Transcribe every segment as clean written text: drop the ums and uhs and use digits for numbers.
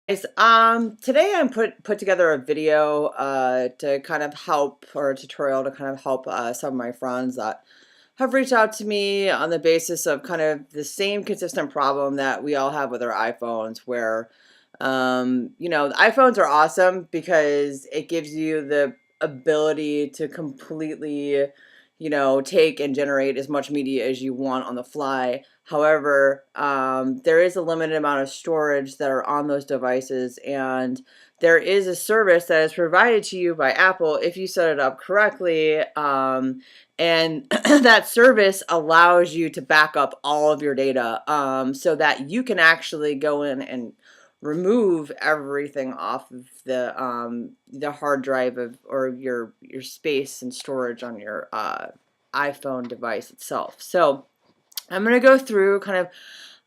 Today I'm put together a video to kind of help, or a tutorial to kind of help some of my friends that have reached out to me on the basis of kind of the same consistent problem that we all have with our iPhones, where the iPhones are awesome because it gives you the ability to completely, take and generate as much media as you want on the fly. However, there is a limited amount of storage that are on those devices, and there is a service that is provided to you by Apple if you set it up correctly. And that service allows you to back up all of your data, so that you can actually go in and remove everything off of the hard drive or your space and storage on your iPhone device itself. So I'm going to go through kind of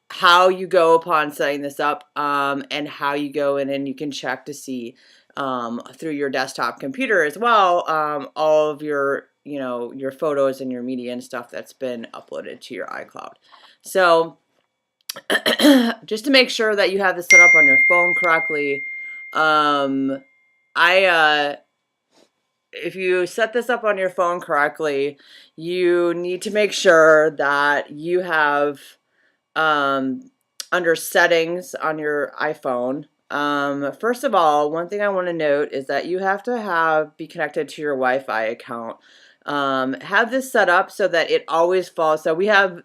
how you go upon setting this up, and how you go in and you can check to see through your desktop computer as well, all of your photos and your media and stuff that's been uploaded to your iCloud. So just to make sure that you have this set up on your phone correctly, I if you set this up on your phone correctly, you need to make sure that you have under settings on your iPhone. First of all, one thing I want to note is that you have to be connected to your Wi-Fi account. Have this set up so that it always falls. So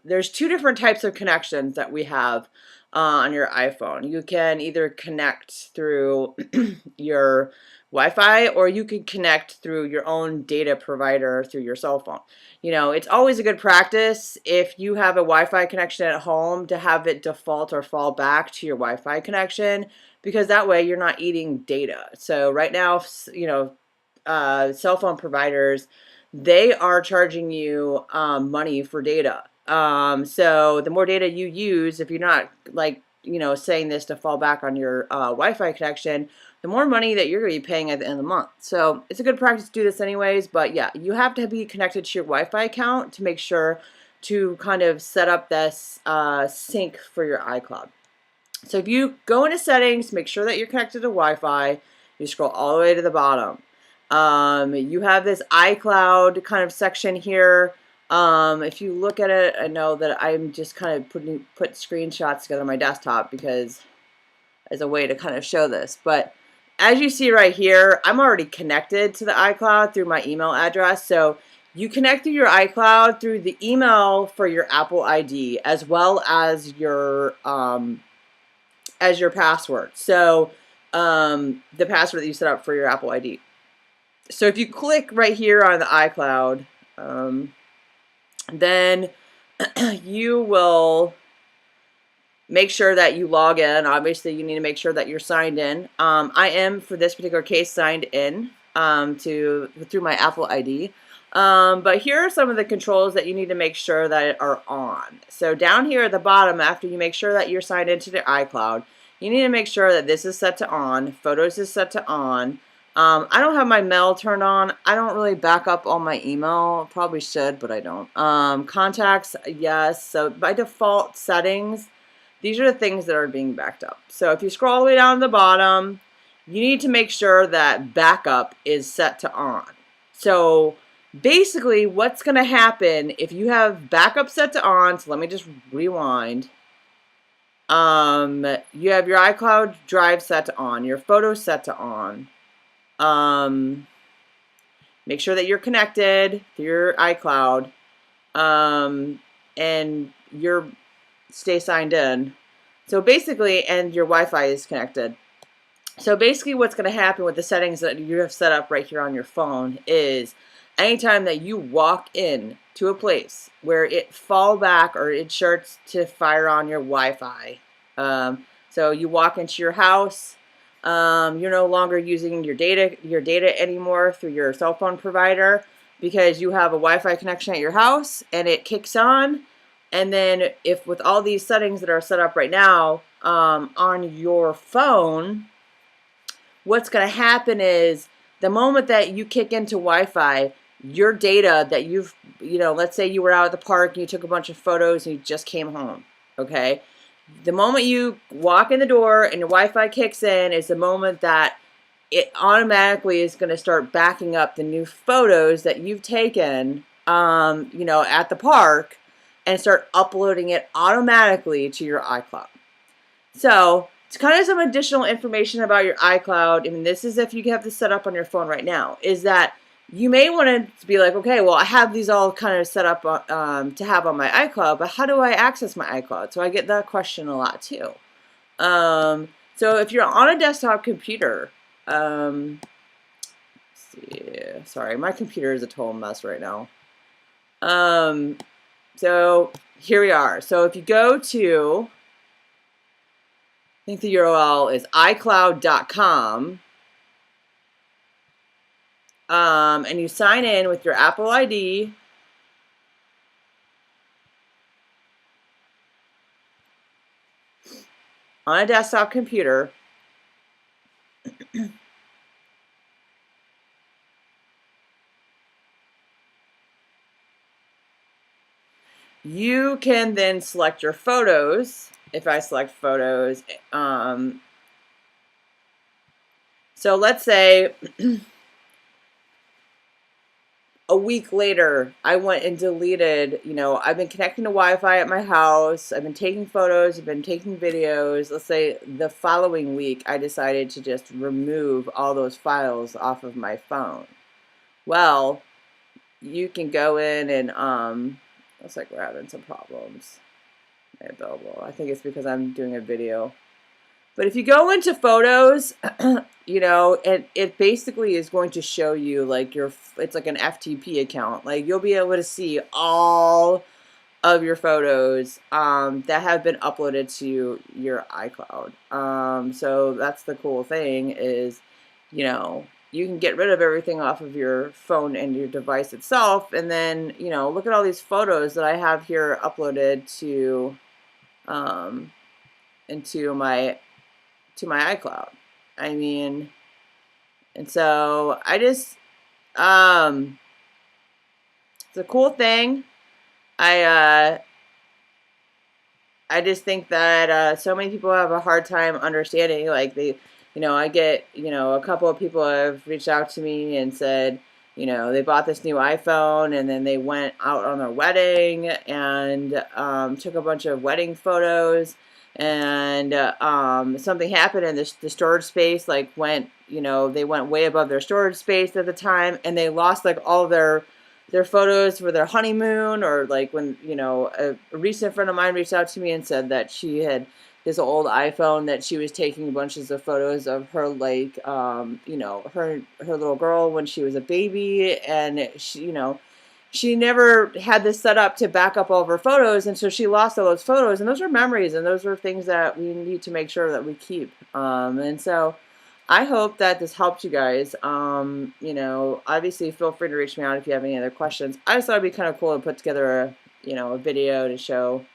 there's two different types of connections that we have on your iPhone. You can either connect through your Wi-Fi, or you can connect through your own data provider through your cell phone. It's always a good practice if you have a Wi-Fi connection at home to have it default or fall back to your Wi-Fi connection, because that way you're not eating data. So right now, cell phone providers, they are charging you money for data. So the more data you use, if you're not saying this to fall back on your Wi-Fi connection, the more money that you're going to be paying at the end of the month. So it's a good practice to do this anyways, but yeah, you have to be connected to your Wi-Fi account to make sure to kind of set up this sync for your iCloud. So if you go into settings, make sure that you're connected to Wi-Fi, you scroll all the way to the bottom. You have this iCloud kind of section here. If you look at it, I know that I'm just kind of put screenshots together on my desktop because as a way to kind of show this. But as you see right here, I'm already connected to the iCloud through my email address. So you connect to your iCloud through the email for your Apple ID, as well as your password. So the password that you set up for your Apple ID. So if you click right here on the iCloud, then you will make sure that you log in. Obviously, you need to make sure that you're signed in. I am, for this particular case, signed in through my Apple ID. But here are some of the controls that you need to make sure that are on. So down here at the bottom, after you make sure that you're signed into the iCloud, you need to make sure that this is set to on. Photos is set to on. I don't have my mail turned on. I don't really back up all my email. Probably should, but I don't. Contacts, yes. So by default settings, these are the things that are being backed up. So if you scroll all the way down to the bottom, you need to make sure that backup is set to on. So basically what's going to happen if you have backup set to on, so let me just rewind. You have your iCloud drive set to on, your photos set to on. Make sure that you're connected to your iCloud, and stay signed in. So basically, and your Wi-Fi is connected. So basically what's going to happen with the settings that you have set up right here on your phone is anytime that you walk in to a place where it fall back or it starts to fire on your Wi-Fi, so you walk into your house, you're no longer using your data anymore through your cell phone provider because you have a Wi-Fi connection at your house and it kicks on. And then if with all these settings that are set up right now on your phone, what's going to happen is the moment that you kick into Wi-Fi, your data that let's say you were out at the park and you took a bunch of photos and you just came home, okay? The moment you walk in the door and your Wi-Fi kicks in is the moment that it automatically is going to start backing up the new photos that you've taken, at the park, and start uploading it automatically to your iCloud. So it's kind of some additional information about your iCloud. I mean, this is if you have this set up on your phone right now, is that you may want to be like, okay, well, I have these all kind of set up to have on my iCloud, but how do I access my iCloud? So I get that question a lot too. So if you're on a desktop computer, let's see, sorry, my computer is a total mess right now. So here we are. So if you go to, I think the URL is iCloud.com. And you sign in with your Apple ID. On a desktop computer. You can then select your photos. If I select photos, so let's say a week later, I went and deleted, I've been connecting to Wi-Fi at my house. I've been taking photos. I've been taking videos. Let's say the following week, I decided to just remove all those files off of my phone. Well, you can go in and, looks like we're having some problems. Available. I think it's because I'm doing a video. But if you go into photos, and it basically is going to show you like it's like an FTP account. Like you'll be able to see all of your photos that have been uploaded to your iCloud. So that's the cool thing is, you can get rid of everything off of your phone and your device itself. And then, look at all these photos that I have here uploaded to into my iCloud. I mean, and so I just it's a cool thing. I just think that so many people have a hard time understanding. Like I get a couple of people have reached out to me and said, they bought this new iPhone and then they went out on their wedding and took a bunch of wedding photos, and something happened and the storage space went, they went way above their storage space at the time, and they lost like all their photos for their honeymoon, or like when, a recent friend of mine reached out to me and said that she had this old iPhone that she was taking bunches of photos of her, like, her little girl when she was a baby, and she never had this set up to back up all of her photos, and so she lost all those photos, and those are memories, and those are things that we need to make sure that we keep. And so I hope that this helped you guys. Obviously feel free to reach me out if you have any other questions. I just thought it'd be kind of cool to put together a video to show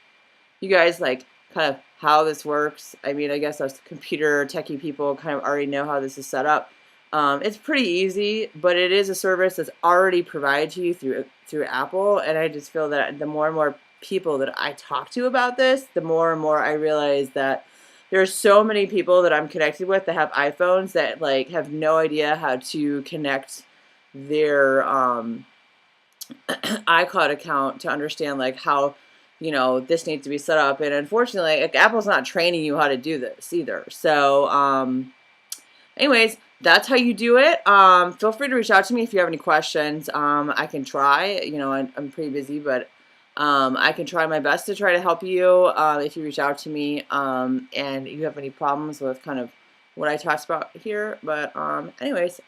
you guys like kind of how this works. I mean, I guess us computer techie people kind of already know how this is set up. It's pretty easy, but it is a service that's already provided to you through Apple, and I just feel that the more and more people that I talk to about this, the more and more I realize that there's so many people that I'm connected with that have iPhones that like have no idea how to connect their iCloud account to understand like how this needs to be set up. And unfortunately, like, Apple's not training you how to do this either. So anyways, that's how you do it. Feel free to reach out to me if you have any questions. I can try. I'm pretty busy, but I can try my best to try to help you if you reach out to me and you have any problems with kind of what I talked about here. But anyways,